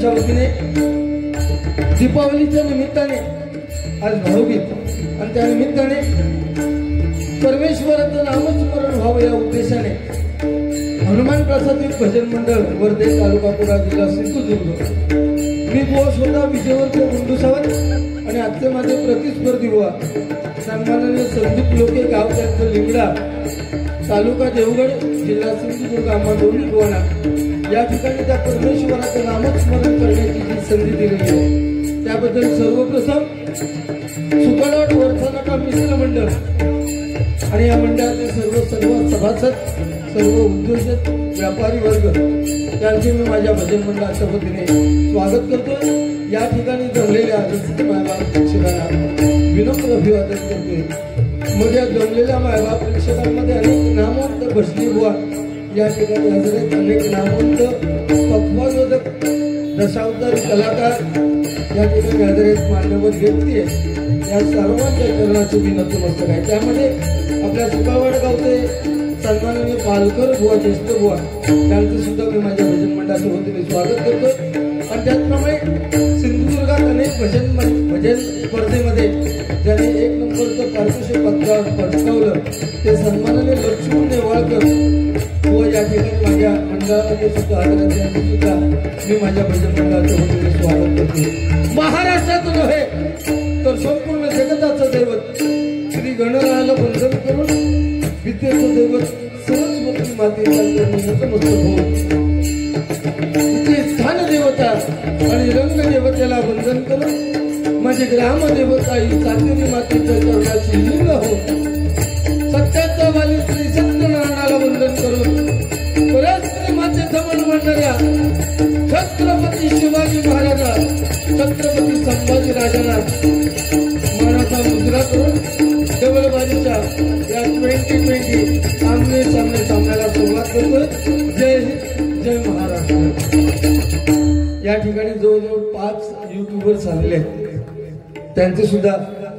यांच्या वतीने दीपावलीच्या निमित्ताने आज भाऊबीज आणि त्या निमित्ताने परमेश्वराचं नामस्मरण व्हावं या उद्देशाने हनुमान प्रसादित भजन मंडळ वर्धे तालुका कुडा जिल्हा सिंधुदुर्ग मी बुवा स्वतः विजयवर्ग गुंडू सावंत आणि आजचे माझे प्रतिस्पर्धी बुवा सन्माननीय संदीप लोके गाव त्यांचं लिंगडा तालुका देवगड जिल्हा सिंधुदुर्ग आम्हा दोन्ही बुवांना या ठिकाणी त्या परमेश्वराचं नामस्मरण करण्याची जी संधी दिलेली आहे त्याबद्दल सर्वप्रथम सुकडाड वरथानाटा मित्र मंडळ आणि या मंडळाचे सर्व सभासद सर्व उद्योजक व्यापारी वर्ग त्यांचे मी माझ्या भजन मंडळाच्या वतीने स्वागत करतो। या ठिकाणी जमलेल्या मायबाप प्रेक्षकांना विनम्र अभिवादन करतोय। मग या जमलेल्या मायबाप प्रेक्षकांमध्ये अनेक नामवंत भजनी बुवा या ठिकाणी हजर आहेत, अनेक नामवंत पक्वायोजक दशावतारी कलाकार या ठिकाणी हजर आहेत, मान्यवर व्यक्ती आहेत। या सर्वांच्या चरणाचे मी नतमस्तक आहे। त्यामध्ये आपल्या सुकावाड गावचे सन्माननीय पालकर बुवा ज्येष्ठ बुवा त्यांचं सुद्धा मी माझ्या भजन मंडळाच्या वतीने स्वागत करतो। आणि त्याचप्रमाणे सिंधुदुर्गात अनेक भजन स्पर्धेमध्ये ज्यांनी 1 नंबरचं पारितोषिक पटकावलं ते सन्माननीय लक्ष्मण नेवाळकर बुवा या ठिकाणी माझ्या मंडळामध्ये सुद्धा आदरांचे यांचे सुद्धा मी माझ्या भजन मंडळाच्या वतीने स्वागत करतो। महाराष्ट्राचं नव्हे तर संपूर्ण जगताचं दैवत श्री गणरायाला वंदन करून विद्येचं दैवत सरस्वती मातेच्या नतमस्तक होऊन तिथे स्थान देवता आणि रंग देवतेला वंदन करून माझे ग्रामदेवता ही सातेरी मातेच्या चरणाची लिंग हो सत्याचा वाली श्री सत्यनारायणाला वंदन करून परस्त्री मातेचं मन म्हणणाऱ्या छत्रपती शिवाजी महाराजा छत्रपती संभाजी राजांना मानाचा मुद्रा करून डबलबाजीच्या या 2020 सामन्याला सुरुवात करतोय। जय हिंद जय महाराष्ट्र। या ठिकाणी जवळजवळ 5 युट्यूबर्स आलेले आहेत, त्यांचे सुद्धा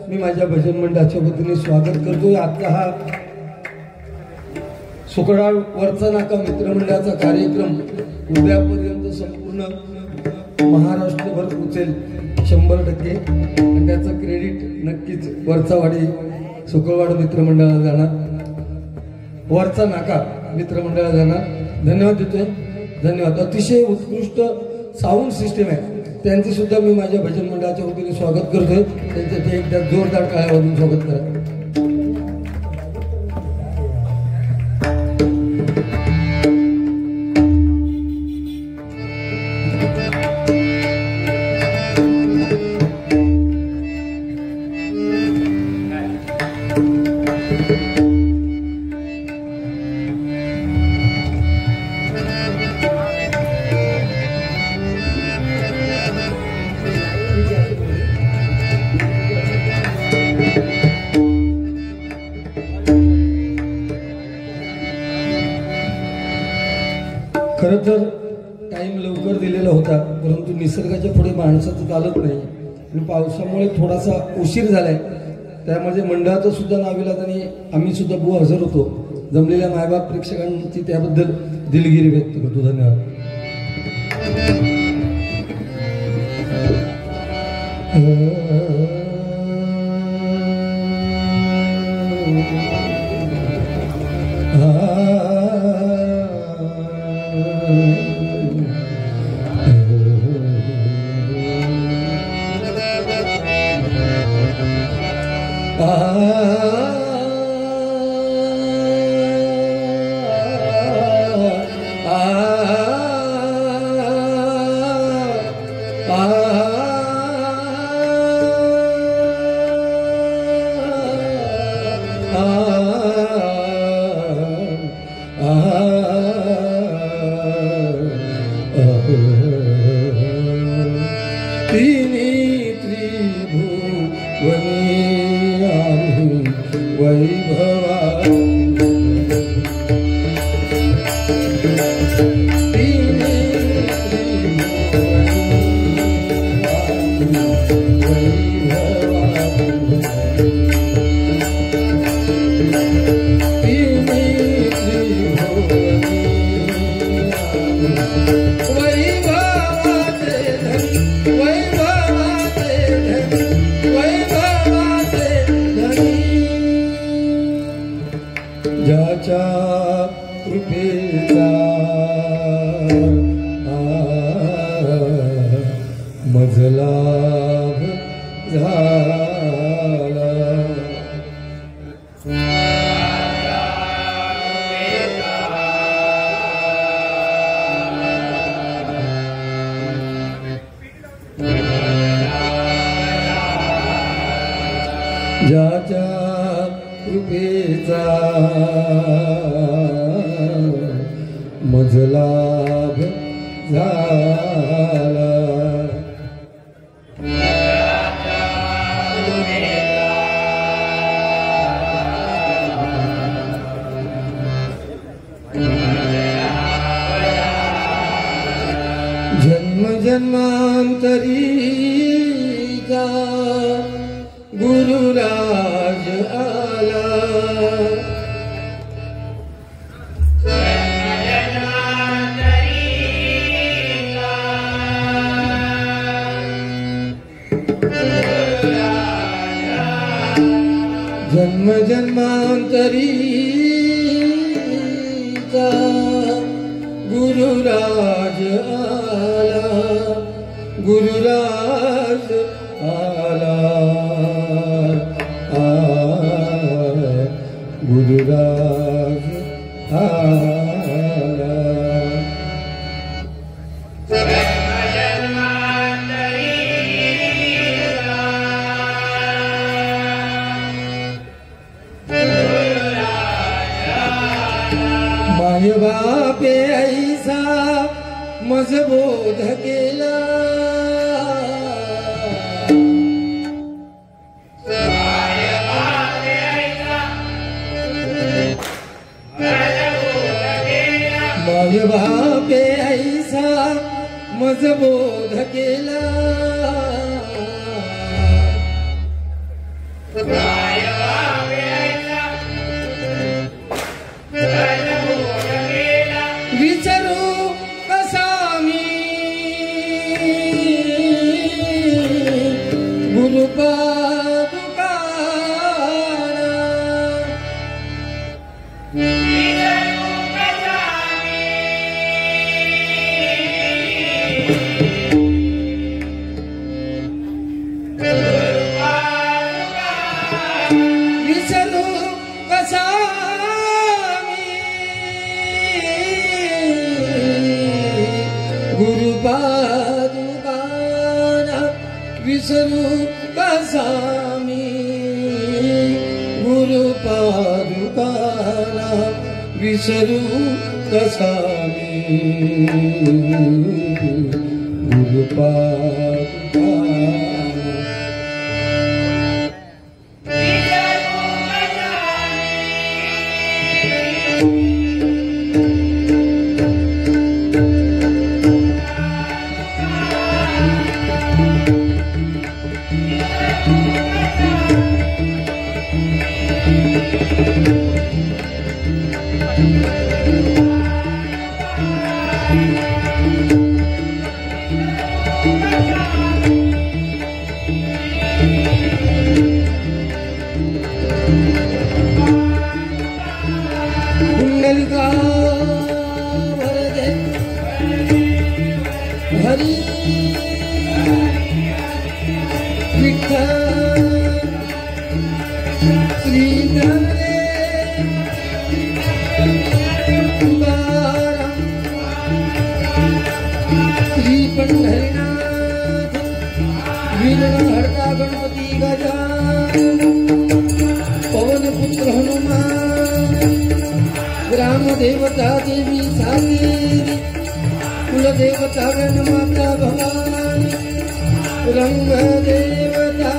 मी माझ्या भजन मंडळाच्या वतीने स्वागत करतोय। आता हा सुकडाळ वरचा नाका मित्रमंडळाचा कार्यक्रम उद्यापर्यंत संपूर्ण महाराष्ट्रभर पोचेल 100%, आणि त्याचं क्रेडिट नक्कीच वरचावाडी सुकळवाड मित्रमंडळाला जाणार, वरचा नाका मित्रमंडळाला जाणार। धन्यवाद देतोय, धन्यवाद। अतिशय उत्कृष्ट साऊंड सिस्टीम आहे, त्यांचे सुद्धा मी माझ्या भजन मंडळाच्या वतीने स्वागत करतोय। त्यांचे एकदा जोरदार टाळ्या वाजवून स्वागत करा। खरं तर टाइम लवकर दिलेला होता, परंतु निसर्गाच्या पुढे माणसाचं चालत नाही आणि पावसामुळे थोडासा उशीर झालाय, त्यामध्ये मंडळाचं सुद्धा नाविलाजाने आम्ही सुद्धा बुवा हजर होतो। जमलेल्या मायबाप प्रेक्षकांची त्याबद्दल दिलगिरी व्यक्त करतो। धन्यवाद। मजलाभ झाला ज्याच्या कृपेचा मजलाभ झाला जन्म जन्मांतरीचा गुरुराज आला जन्म जन्मांतरीचा गुरुराज आला गुरुराज आला गुरुराज आला माय बापे ऐसा मज बोध केला माय बापे ऐसा मज बोध केला विचारू कसा मी गुरुपादुका विचारू कसा गुरुपादुकाना विसरू कसा मी गुरुपादुकाना विसरू कसा मी गुरुपादुकाना हरी विठ्ठल श्री श्री पंढरीनाथ वीरहरता गणपती गजानन पवन पुत्र हनुमान ग्राम देवता देवी साकेरी कुलदेवता गणमाता भवानी रंग देवता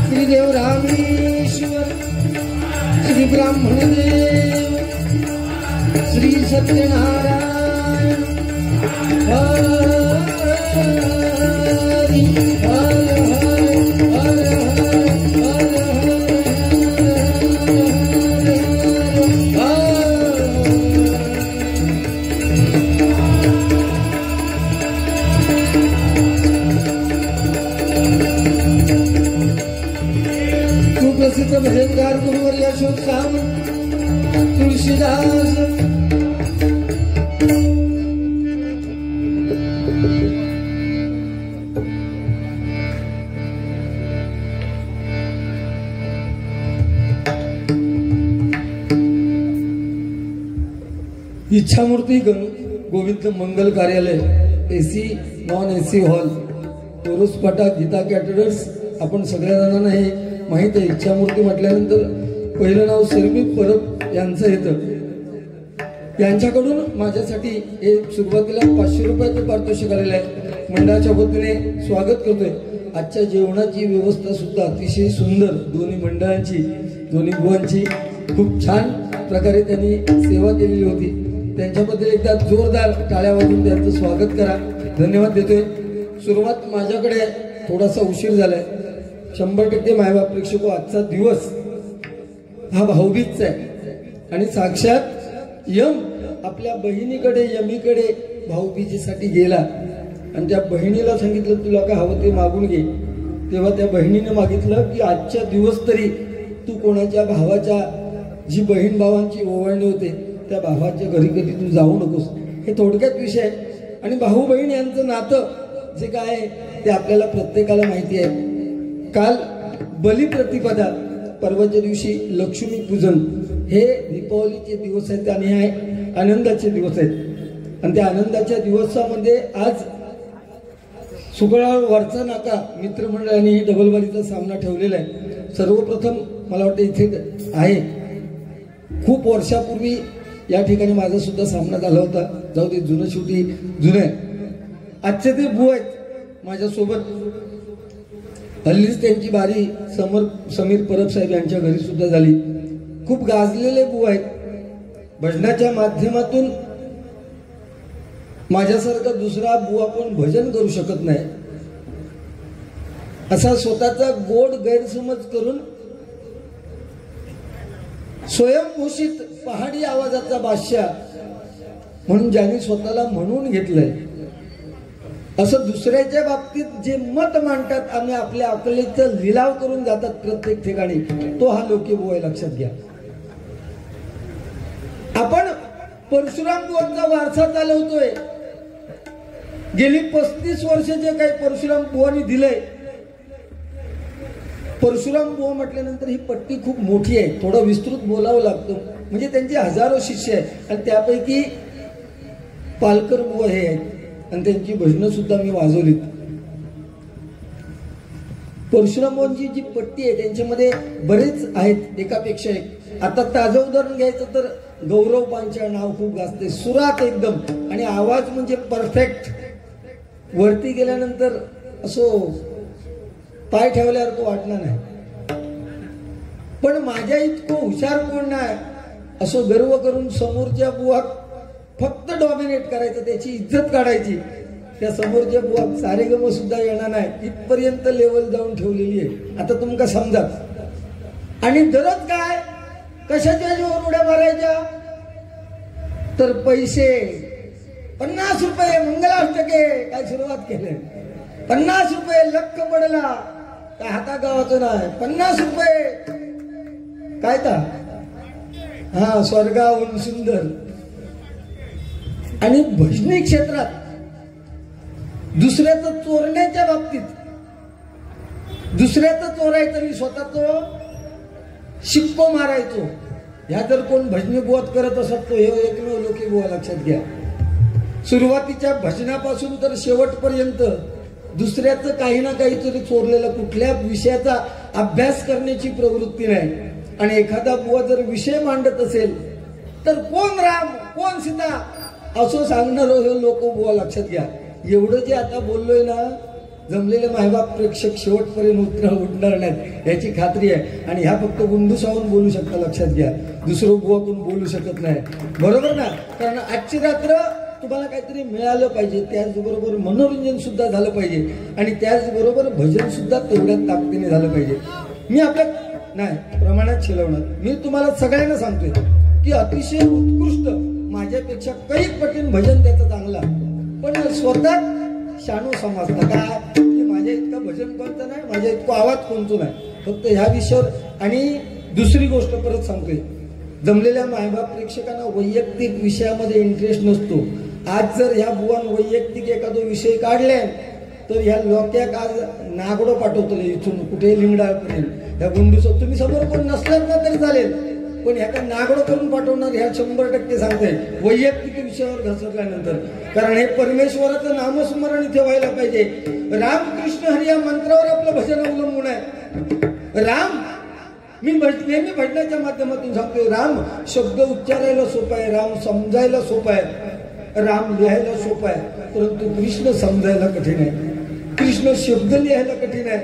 श्रीदेव रामेश्वर श्री ब्राह्मण देव श्री सत्यनारायण हरि हर हर हर सुप्रसिद्ध भजनकार गुरुवर Ashok Sawant Tulshidas इच्छामूर्ती Govind Mangal Karyalay, AC non AC hall, Koras Phata, Geeta caterers. आपण सगळ्या जणांना हे माहीत आहे. इच्छामूर्ती म्हटल्यानंतर पहिलं नाव शर्मी परब यांचं येतं. यांच्याकडून माझ्यासाठी हे सुरुवातीला 500 रुपयाचं पारितोषिक आलेलं आहे. मंडळाच्या वतीने स्वागत करतोय. आजच्या जेवणाची व्यवस्था सुद्धा अतिशय सुंदर, दोन्ही मंडळांची, दोन्ही बुवांची खूप छान प्रकारे त्यांनी सेवा केलेली होती. त्यांच्याबद्दल एकदा जोरदार टाळ्या वाजवून त्यांचं स्वागत करा. धन्यवाद देतोय. सुरुवात माझ्याकडे थोडासा उशीर झालाय. 100% मायबाप प्रेक्षको, आजचा दिवस हा भाऊबीजचा आहे आणि साक्षात यम आपल्या बहिणीकडे, यमीकडे भाऊबीजेसाठी गेला आणि त्या बहिणीला सांगितलं तुला काय हवं ते मागून घे. तेव्हा त्या बहिणीने मागितलं की आजच्या दिवस तरी तू कोणाच्या भावाच्या, जी बहीण भावांची ओवाळणी होते त्या भावाच्या घरी कधी तू जाऊ नकोस. हे थोडक्यात विषय आहे. आणि भाऊ बहीण यांचं नातं जे काय आहे ते आपल्याला प्रत्येकाला माहिती आहे. काल बलिप्रतिपदा, परवाच्या दिवशी लक्ष्मी पूजन, हे दीपावलीचे दिवस आहेत आणि हे आनंदाचे दिवस आहेत. आणि त्या आनंदाच्या दिवसामध्ये आज सुगळाळ वरचा नाका मित्रमंडळाने डबलबारीचा सामना ठेवलेला आहे. सर्वप्रथम मला वाटतं इथे आहे, खूप वर्षापूर्वी या ठिकाणी माझा सुद्धा सामना झाला होता. जाऊ दे, जुनं शेवटी जुनं आहे. आजचे ते बुवा आहेत माझ्यासोबत. हल्लीच त्यांची बारी समीर परब साहेब यांच्या घरी सुद्धा झाली. खूप गाजलेले बुवा आहेत. भजनाच्या माध्यमातून माझ्यासारखा दुसरा बुवा पण भजन करू शकत नाही, असा स्वतःचा गोड गैरसमज करून स्वयंघोषित पहाडी आवाजाचा बादशाह म्हणून ज्यांनी स्वतःला म्हणून घेतलंय, असं दुसऱ्याच्या बाबतीत जे मत मांडतात आणि आपल्या अकलेचा लिलाव करून जातात प्रत्येक ठिकाणी, तो हा लोके बुवा, लक्षात घ्या. आपण परशुराम बुवांचा वारसा चालवतोय. गेली 35 वर्ष जे काही परशुराम बुवांनी दिलंय. परशुराम बुवा म्हटल्यानंतर ही पट्टी खूप मोठी आहे, थोडं विस्तृत बोलावं लागतं. म्हणजे त्यांचे हजारो शिष्य आहेत आणि त्यापैकी पालकर बुवा हे आहेत आणि त्यांची भजनं सुद्धा मी वाजवलीत. परशुराम बुवांची जी पट्टी आहे त्यांच्यामध्ये बरेच आहेत, एकापेक्षा एक. आता ताजं उदाहरण घ्यायचं तर गौरव पांचाळ नाव खूप गाजते, सुरात एकदम, आणि आवाज म्हणजे परफेक्ट. वरती गेल्यानंतर असो पाय ठेवल्यावर तो वाटणार नाही. पण माझ्या इतकं हुशार कोण नाही असं गर्व करून समोरच्या बुवा फक्त डॉमिनेट करायचं, त्याची इज्जत काढायची. त्या समोरच्या बुवा सारेगम सुद्धा येणार नाही इथपर्यंत लेवल जाऊन ठेवलेली आहे. आता तुमका समजा. आणि दररोज काय कशाच्या जीवावर उड्या मारायच्या, तर पैसे 50 रुपये मंगलाष्टके काय सुरुवात केले, 50 रुपये लक्क पडला काय हाता गावाचं नाही, 50 रुपये काय ता, हा स्वर्गाहून सुंदर. आणि भजनी क्षेत्रात दुसऱ्याचं चोरण्याच्या बाबतीत, दुसऱ्याचं चोराय तरी स्वतः तो शिक्को मारायचो. ह्या जर कोण भजनी बुवात करत असत तो हे एकमेव लोके बुवा, लक्षात घ्या. सुरुवातीच्या भजनापासून तर शेवटपर्यंत दुसऱ्याचं काही ना काहीतरी चोरलेलं, कुठल्या विषयाचा अभ्यास करण्याची प्रवृत्ती नाही. आणि एखादा बुवा जर विषय मांडत असेल तर कोण राम कोण सीता असं सांगणार हे लोक बुवा, लक्षात घ्या. एवढं जे आता बोललोय ना, जमलेले मायबाप प्रेक्षक शेवटपर्यंत उठणार नाहीत याची खात्री आहे. आणि ह्या फक्त गुंडू सावून बोलू शकता, लक्षात घ्या. दुसरं बुवा कोण बोलू शकत नाही, बरोबर ना. कारण आजची रात्र तुम्हाला काहीतरी मिळालं पाहिजे, त्याचबरोबर मनोरंजन सुद्धा झालं पाहिजे आणि त्याचबरोबर भजन सुद्धा तेवढ्याच ताकदीने झालं पाहिजे. मी आपल्या नाही प्रमाणात शिलवणार. मी तुम्हाला सगळ्यांना सांगतोय की अतिशय उत्कृष्ट, माझ्यापेक्षा काही पटीन भजन त्याचं चांगला, पण स्वतः शाणू समजता काय माझ्या इतकं भजन कोणतं नाही, माझ्या इतकं आवाज कोणतो नाही, फक्त ह्या विषयावर. आणि दुसरी गोष्ट परत सांगतोय, जमलेल्या मायबाप प्रेक्षकांना वैयक्तिक विषयामध्ये इंटरेस्ट नसतो. आज जर ह्या बुवान वैयक्तिक एखादा विषय काढले तर ह्या लोक्याक आज नागडो पाठवतो इथून कुठे लिंगडाळपर्यंत. ह्या गुंडूचं तुम्ही समोर कोण नसलात ना तरी चालेल, पण ह्याका नागडो करून पाठवणार ह्या 100% सांगते वैयक्तिक विषयावर घसरल्यानंतर. कारण हे परमेश्वराचं नामस्मरण इथे व्हायला पाहिजे. रामकृष्ण हरी या मंत्रावर आपलं भजन अवलंबून आहे. राम मी नेहमी भजनाच्या माध्यमातून सांगतो, राम शब्द उच्चारायला सोपा आहे, राम समजायला सोपा आहे, राम लिहायला सोपा आहे, परंतु कृष्ण समजायला कठीण आहे. कृष्ण शब्द लिहायला कठीण आहे,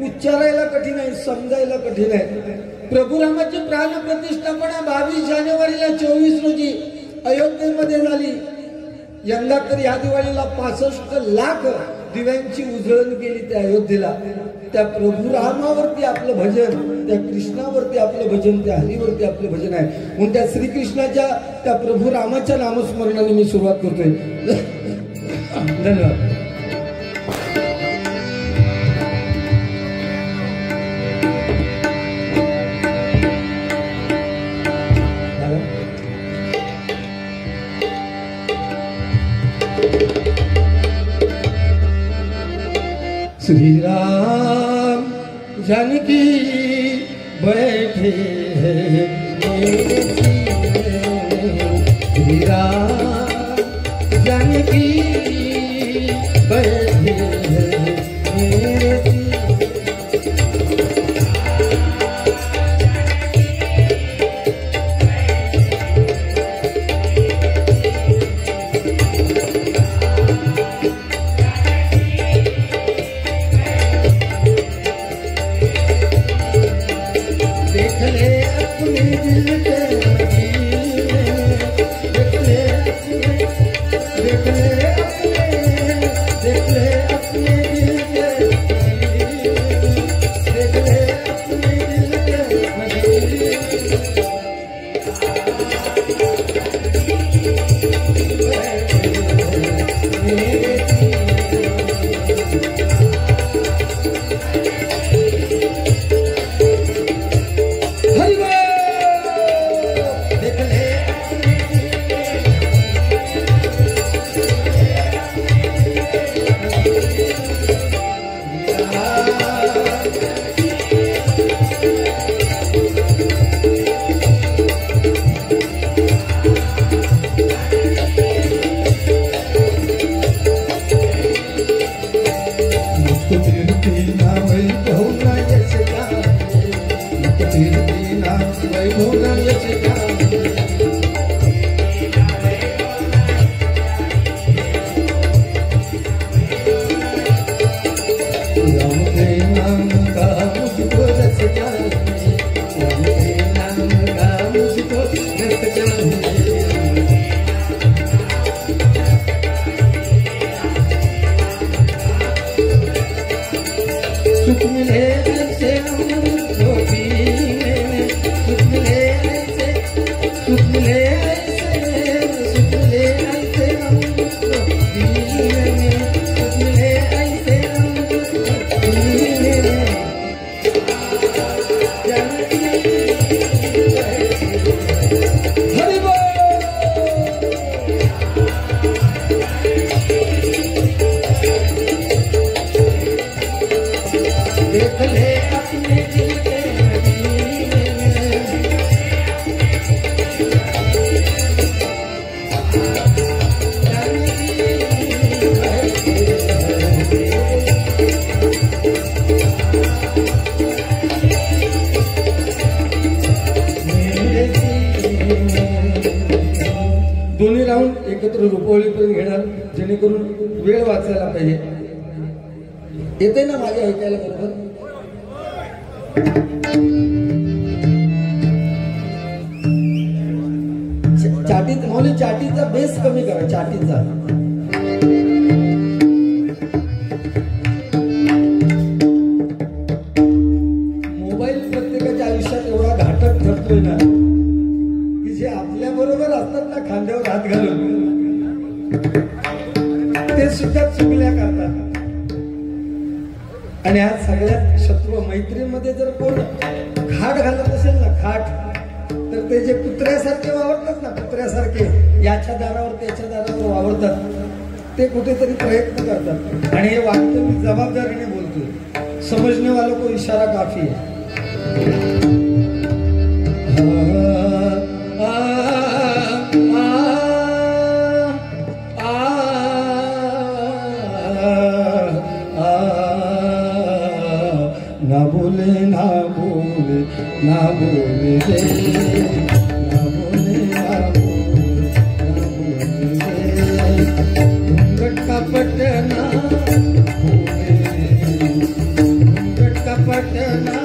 उच्चारायला कठीण आहे, समजायला कठीण आहे. प्रभू रामाची प्राण प्रतिष्ठापना 22 जानेवारीला 24 रोजी अयोध्येमध्ये झाली. यंदा तर या दिवाळीला 65 लाख दिव्यांची उजळण केली त्या अयोध्येला. त्या प्रभू रामावरती आपलं भजन, त्या कृष्णावरती आपलं भजन, त्या हरीवरती आपलं भजन आहे. म्हणून त्या श्रीकृष्णाच्या त्या प्रभू रामाच्या नामस्मरणाने मी सुरुवात करतोय. धन्यवाद. श्री राम जानकी बैठे हैं मेरे सीने, श्री राम जानकी बैठे हैं मेरे सीने. दोन्ही राऊंड एकत्र रुपवलीपर्यंत घेणार, जेणेकरून वेळ वाचायला पाहिजे. येते ना माझ्या ऐकायला बरोबर? चाटीत माऊली, चाटीचा बेस कमी करा. चाटीचा मोबाईल प्रत्येकाच्या आयुष्यात एवढा घातक ठरतोय ना, की जे आपल्या बरोबर असतात ना खांद्यावर हात घालून, ते सुद्धा चुकल्या करतात. आणि आज सगळ्यात शत्रू मैत्रीमध्ये जर कोण खाट घालत असेल ना, खाट, तर ते जे कुत्र्यासारखे वावरतात ना, कुत्र्यासारखे याच्या दारावर त्याच्या दारावर वावरतात, ते कुठेतरी प्रयत्न करतात. आणि हे वाक्य मी जबाबदारीने बोलतोय, समजणे वालों को इशारा काफी है. ना बोले ना बोले ना बोले रे, ना बोले ना बोले ना बोले रे, घूंघट का पटना बोले रे, घूंघट का पटना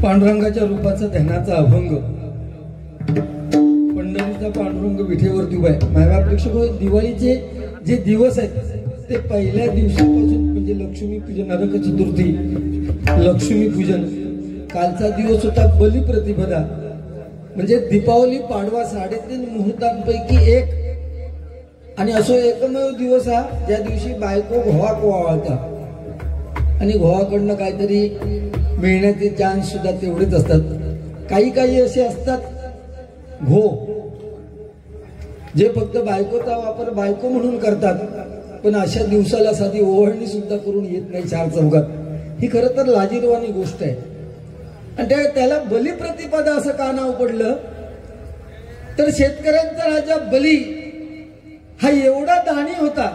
पांडुरंगाच्या रूपाचा ध्यानाचा अभंग. पंढरीचा पांडुरंग विठेवरती उभा आहे. मायबाप प्रेक्षक, दिवाळीचे जे दिवस आहेत ते पहिल्या दिवसापासून म्हणजे लक्ष्मी पूजन, नरक चतुर्थी, लक्ष्मी पूजन. कालचा दिवस होता बलिप्रतिपदा, म्हणजे दीपावली पाडवा, 3.5 मुहूर्तांपैकी एक. आणि असो एकमेव दिवस हा ज्या दिवशी बायको घोवा कोवाळता आणि घोवाकडनं काहीतरी मिळण्याचे चान्स सुद्धा तेवढेच असतात. काही काही असे असतात घो जे फक्त बायकोचा वापर बायको म्हणून करतात, पण अशा दिवसाला साधी ओवाळणी सुद्धा करून येत नाही चार चौघात. ही खरं तर लाजिरवाणी गोष्ट आहे. आणि त्याला बलिप्रतिपदा असं का नाव पडलं तर शेतकऱ्यांचा राजा बली हा एवढा दानी होता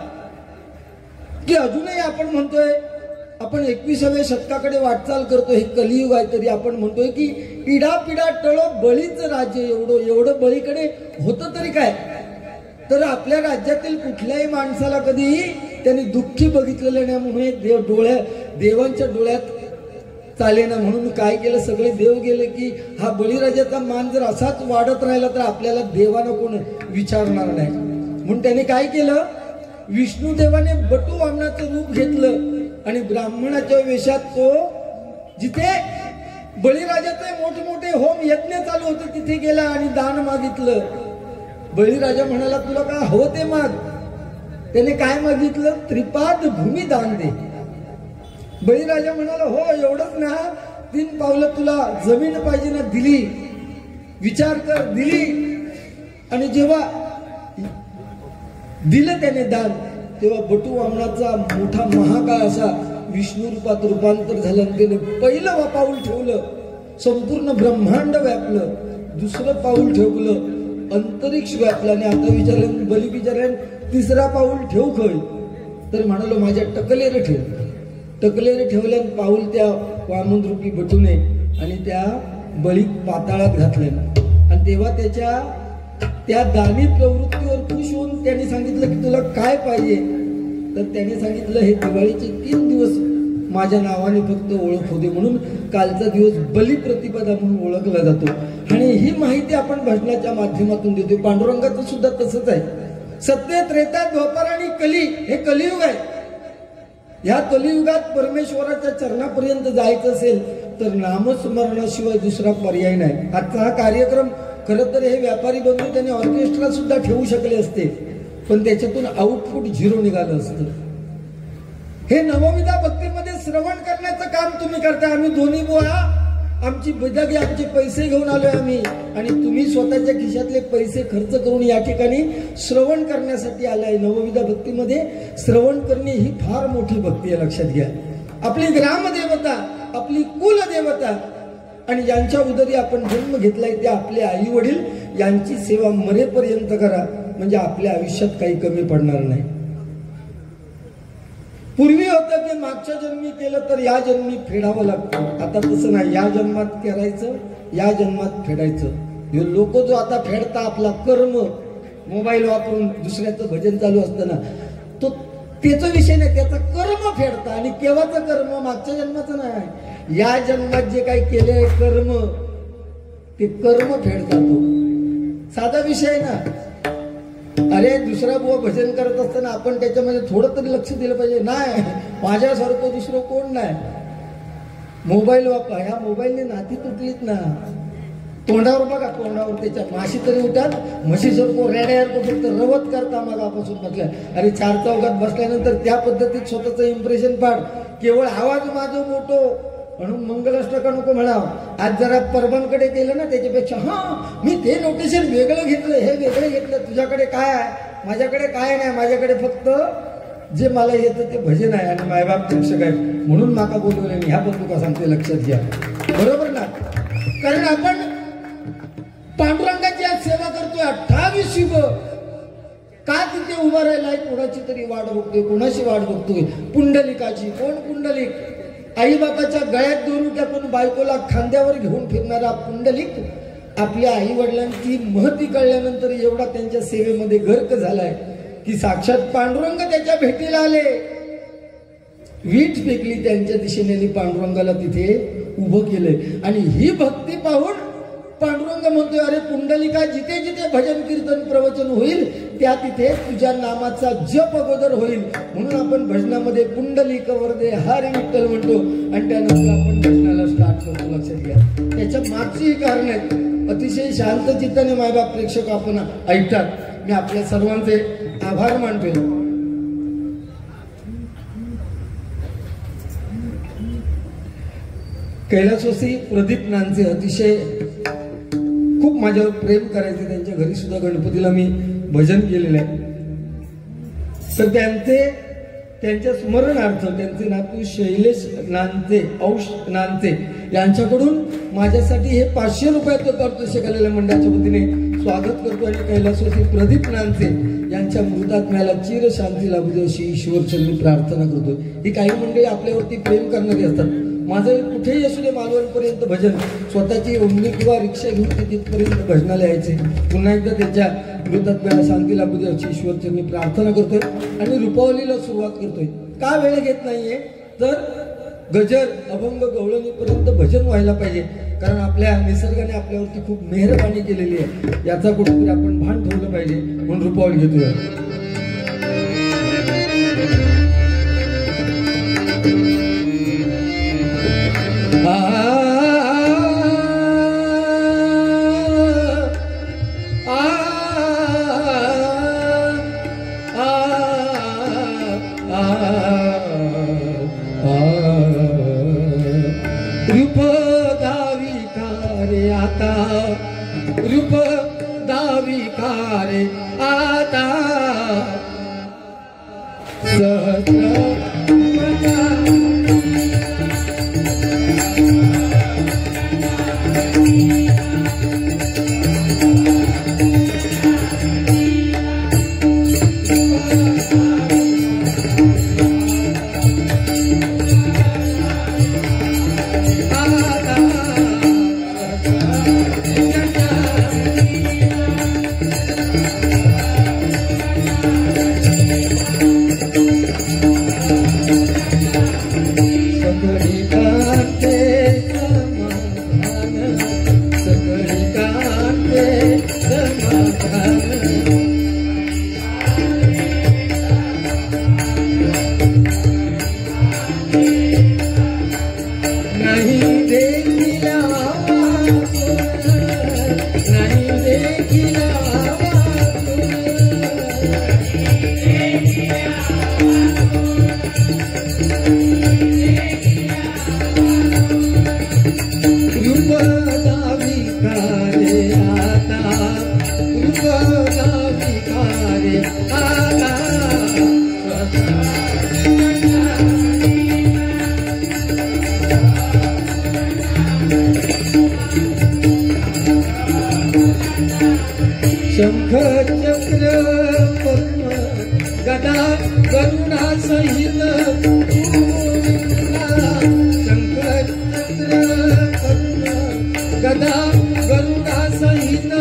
की अजूनही आपण म्हणतोय, आपण 21व्या शतकाकडे वाटचाल करतोय, हे कलियुग आहे, तरी आपण म्हणतोय की इडापिडा टळो बळीचं राज्य. एवढं बळीकडे होतं तरी काय. तर आपल्या राज्यातील कुठल्याही माणसाला कधी त्यांनी दुःखी बघितलेलं नाही, म्हणून देवांच्या डोळ्यात चालेना म्हणून काय केलं, सगळे देव गेले की हा बळीराजाचा मान जर असाच वाढत राहिला तर आपल्याला देवानं कोण विचारणार नाही. म्हणून त्याने काय केलं, विष्णुदेवाने बटू वामनाचं रूप घेतलं आणि ब्राह्मणाच्या वेशात तो जिथे बळीराजाचे मोठमोठे होम यज्ञ चालू होते तिथे गेला आणि दान मागितलं. बळीराजा म्हणाला, तुला काय हवं ते माग. त्याने काय मागितलं, त्रिपाद भूमी दान दे. बळीराजा म्हणाला, हो एवढंच ना, 3 पावलं तुला जमीन पाहिजे ना, दिली. विचार कर, दिली. आणि जेव्हा दिलं त्याने दान, तेव्हा बटू वामनाचा मोठा महाकाय असा विष्णू रूपात रूपांतर झालं आणि त्याने पहिलं पाऊल ठेवलं, संपूर्ण ब्रह्मांड व्यापलं. दुसरं पाऊल ठेवलं, अंतरिक्ष व्यापलं. आणि आता विचारलं, बली विचारलं, तिसरा पाऊल ठेवू खय. तर म्हणालो, माझ्या टकलेरे ठेव. टकलेरे ठेवल्यान पाऊल त्या वामन रूपी बटूने आणि त्या बळी पाताळात घातलं. आणि तेव्हा त्या दानी प्रवृत्तीवर खुश होऊन त्याने सांगितलं की तुला काय पाहिजे. तर त्याने सांगितलं, हे दिवाळीचे 3 दिवस माझ्या नावाने फक्त ओळख होते. म्हणून कालचा दिवस बलिप्रतिपदा म्हणून ओळखला जातो. आणि ही माहिती आपण भजनाच्या माध्यमातून देतो. पांडुरंगाचं सुद्धा तसंच आहे. सत्य, त्रेता, द्वापर आणि कली हे कलियुग आहे. या कलियुगात परमेश्वराच्या चरणापर्यंत जायचं असेल तर नामस्मरणाशिवाय दुसरा पर्याय नाही. आजचा हा कार्यक्रम खरं तर हे व्यापारी बंधू त्यांनी ऑर्केस्ट्रा सुद्धा ठेवू शकले असते, पण त्याच्यातून आउटपुट 0 निघालं असतं. हे नवविधा भक्तीमध्ये श्रवण करण्याचं काम तुम्ही करता. आम्ही दोन्ही बुवा, आमची बिदागी, आमचे पैसे घेऊन आलोय आम्ही, आणि तुम्ही स्वतःच्या खिशातले पैसे खर्च करून या ठिकाणी श्रवण करण्यासाठी आलाय. नवविधा भक्तीमध्ये श्रवण करणे ही फार मोठी भक्ती आहे, लक्षात घ्या. आपली ग्रामदेवता, आपली कुलदेवता आणि ज्यांच्या उदरी आपण जन्म घेतलाय ते आपले आई वडील, यांची सेवा मरेपर्यंत करा, म्हणजे आपल्या आयुष्यात काही कमी पडणार नाही. पूर्वी होतं की मागच्या जन्मी केलं तर या जन्मी फेडावं लागतं. आता तसं नाही, या जन्मात करायचं, या जन्मात फेडायचं. लोक जो आता फेडता आपला कर्म, मोबाईल वापरून दुसऱ्याचं भजन चालू असताना, तो त्याचा विषय नाही, त्याचा कर्म फेडता. आणि केव्हाचं कर्म, मागच्या जन्माचं नाही, या जन्मात जे काही केले कर्म ते कर्म फेडता. तो साधा विषय ना. अरे दुसरा बुवा भजन करत असताना आपण त्याच्यामध्ये थोडं तरी लक्ष दिलं पाहिजे. नाही, माझ्यासारखं दुसरं कोण नाही. मोबाईल वापर, ह्या मोबाईलने नाती तुटलीत ना. तोंडावर बघा, तोंडावर त्याच्या माशी तरी उठतात, म्हशीसारखं रेड्यासारखं फक्त रवत करता मागापासून बसल्या. अरे 4 चौकात बसल्यानंतर त्या पद्धतीत स्वतःचं इम्प्रेशन पाड. केवळ आवाज माझं मोठो म्हणून मंगलाष्टका नको म्हणावं. आज जरा परबांकडे गेलं ना, त्याच्यापेक्षा मी ते नोटेशन वेगळं घेतलं, हे वेगळं घेतलं. तुझ्याकडे काय आहे, माझ्याकडे काय नाही. माझ्याकडे फक्त जे मला येतं ते भजन आहे आणि मायबाप शिक्षक आहे म्हणून माका बोलवलं. ह्या पण तुका सांगते, लक्षात घ्या. बरोबर ना? कारण आपण पांडुरंगाची आज सेवा करतोय 28 युग. का तिथे उभा राहिलाय? कोणाची तरी वाट बघतोय. कोणाची वाट बघतोय? पुंडलिकाची. कोण पुंडलिक? आई बापाच्या गळ्यात दोरू टाकून बायकोला खांद्यावर घेऊन फिरणारा पुंडलिक आपल्या आई वडिलांची महती कळल्यानंतर एवढा त्यांच्या सेवेमध्ये गर्क झालाय की साक्षात पांडुरंग त्याच्या भेटीला आले. वीट फेकली त्यांच्या दिशेने, पांडुरंगाला तिथे उभं केलंय. आणि ही भक्ती पाहून पांडुरंग म्हणतोय, अरे पुंडलिका, जिथे जिथे भजन कीर्तन प्रवचन होईल त्या तिथे तुझ्या नामाचा जप अगोदर होईल. म्हणून आपण भजनामध्ये पुंडलिक वरदे हरी विठ्ठल म्हणतो आणि त्यानंतर आपण भजनाला स्टार्ट करतो. लक्षात घ्या, त्याच्या मागची ही कारण आहेत. अतिशय शांत चित्ताने मायबाप प्रेक्षक आपण ऐकतात. मी आपल्या सर्वांचे आभार मानतोय. कैलासवासी प्रदीप नानचे अतिशय खूप माझ्यावर प्रेम करायचे. त्यांच्या घरी सुद्धा गणपतीला मी भजन केलेलं आहे. तर त्यांच्या स्मरणार्थ त्यांचे नातू शैलेश नानचे, औष नानचे यांच्याकडून माझ्यासाठी हे 500 रुपयाचं पारितोषिक आलेल्या मंडळाच्या वतीने स्वागत करतो. आणि कैलासवासी प्रदीप नानचे यांच्या मृतात्म्याला चिर शांती लाभू दे अशी ईश्वरचरणी प्रार्थना करतो. ही काही मंडळी आपल्यावरती प्रेम करणारी असतात. माझं कुठेही असू दे, मालवणपर्यंत भजन, स्वतःची ओमनी किंवा रिक्षा घेऊन ते तिथपर्यंत भजनाला यायचे. पुन्हा एकदा त्यांच्या मृतात्म्याला शांती लाभू दे अशी ईश्वरचरणी प्रार्थना करतोय आणि रूपावलीला सुरुवात करतोय. का वेळ घेत नाहीये तर गजर अभंग गवळणीपर्यंत भजन व्हायला पाहिजे. कारण आपल्या निसर्गाने आपल्यावरती खूप मेहरबानी केलेली आहे, याचा कुठेतरी आपण भान ठेवलं पाहिजे. म्हणून रूपावली घेतोय. रूप दावी कारे आता, रूप दावी कारे आता, सहस्र शंख चक्र पद्म गदा करुणा सहित, शंख चक्र पद्म गदा करुणा सहित,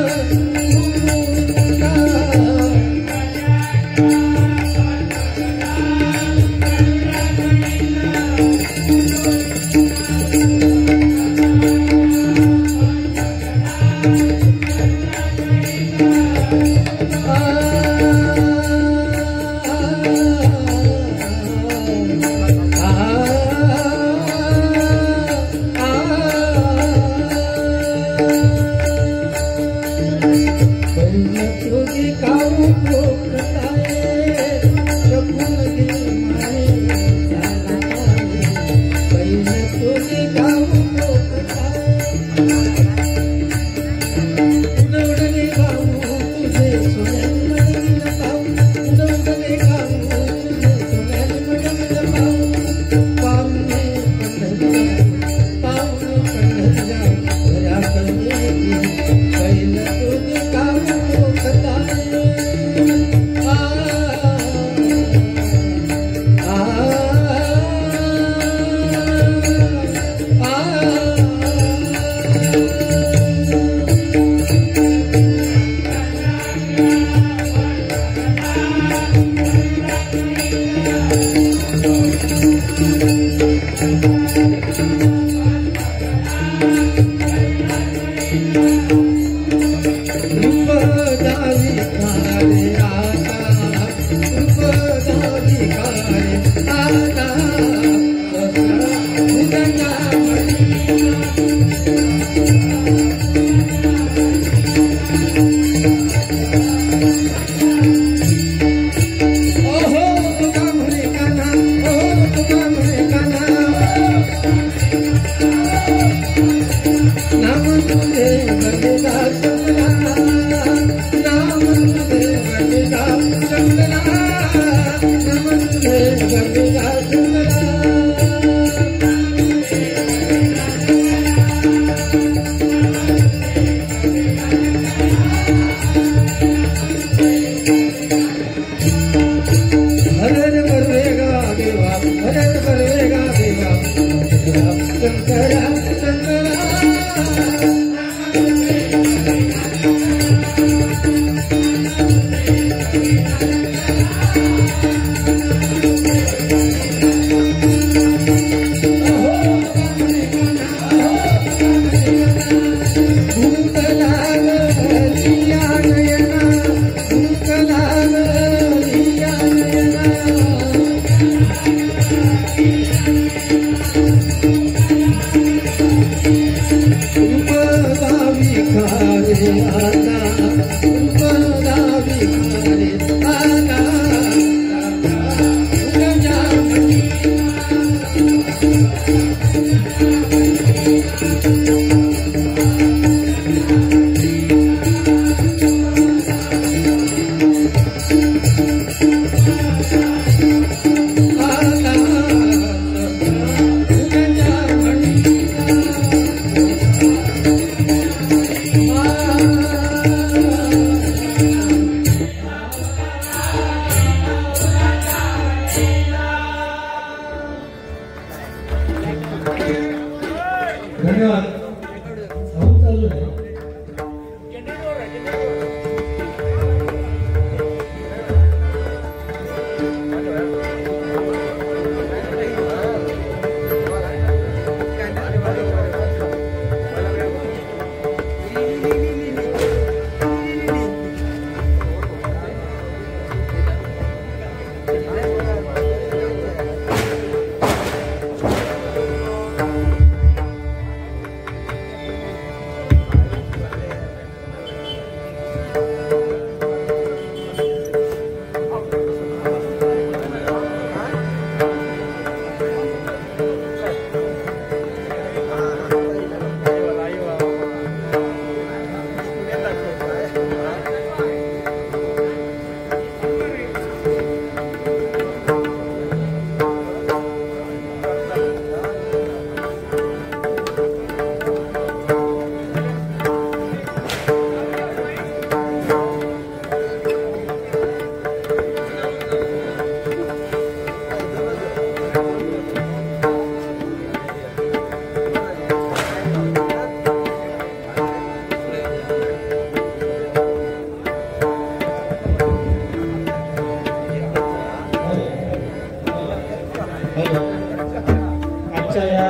आजच्या या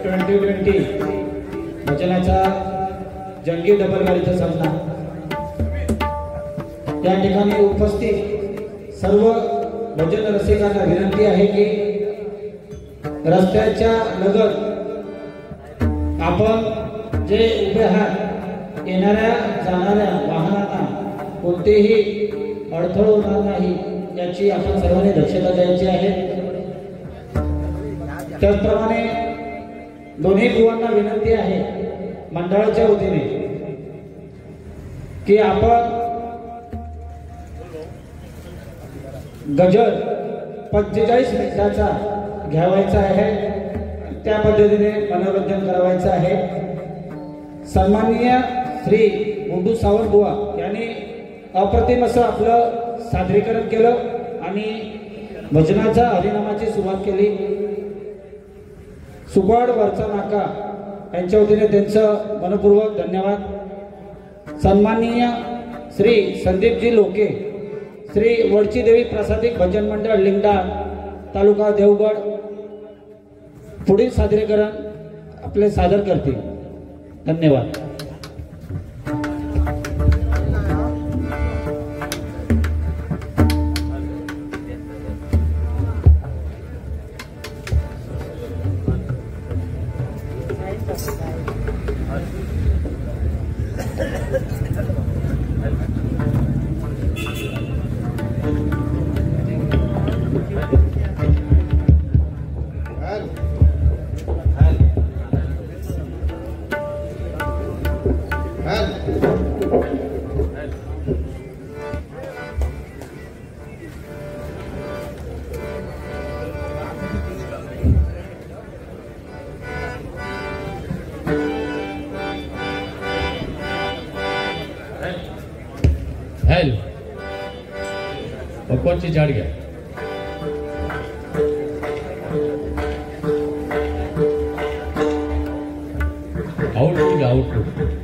2020 भजनाचा जंगी डबल गाडीचा सामना या ठिकाणी उपस्थित सर्व भजन रसिकांना विनंती आहे की रस्त्याच्या लगत आपण जे उभे आहात येणाऱ्या जाणाऱ्या वाहनांना कोणतेही अडथळा होणार नाही याची आपण सर्वांनी दक्षता घ्यायची आहे. त्याचप्रमाणे दोन्ही बुवांना विनंती आहे मंडळाच्या वतीने की आपण गजर 45 मिनिटाचा घ्यावायचा आहे, त्या पद्धतीने मनोरंजन करावायचं आहे. सन्माननीय श्री गुंडू सावंत बुवा यांनी अप्रतिम असं आपलं सादरीकरण केलं आणि भजनाचा हरिनामाची सुरुवात केली. सुकवाड वरचा नाका यांच्या वतीने त्यांचं मनपूर्वक धन्यवाद. सन्माननीय श्री संदीपजी लोके, श्री वडची देवी प्रसादिक भजन मंडळ लिंगडा, तालुका देवगड, पुढील सादरीकरण आपले सादर करतील. धन्यवाद. हॅलो, पकवानची जाड घ्या. आउटपुट घ्या, आउटपुट.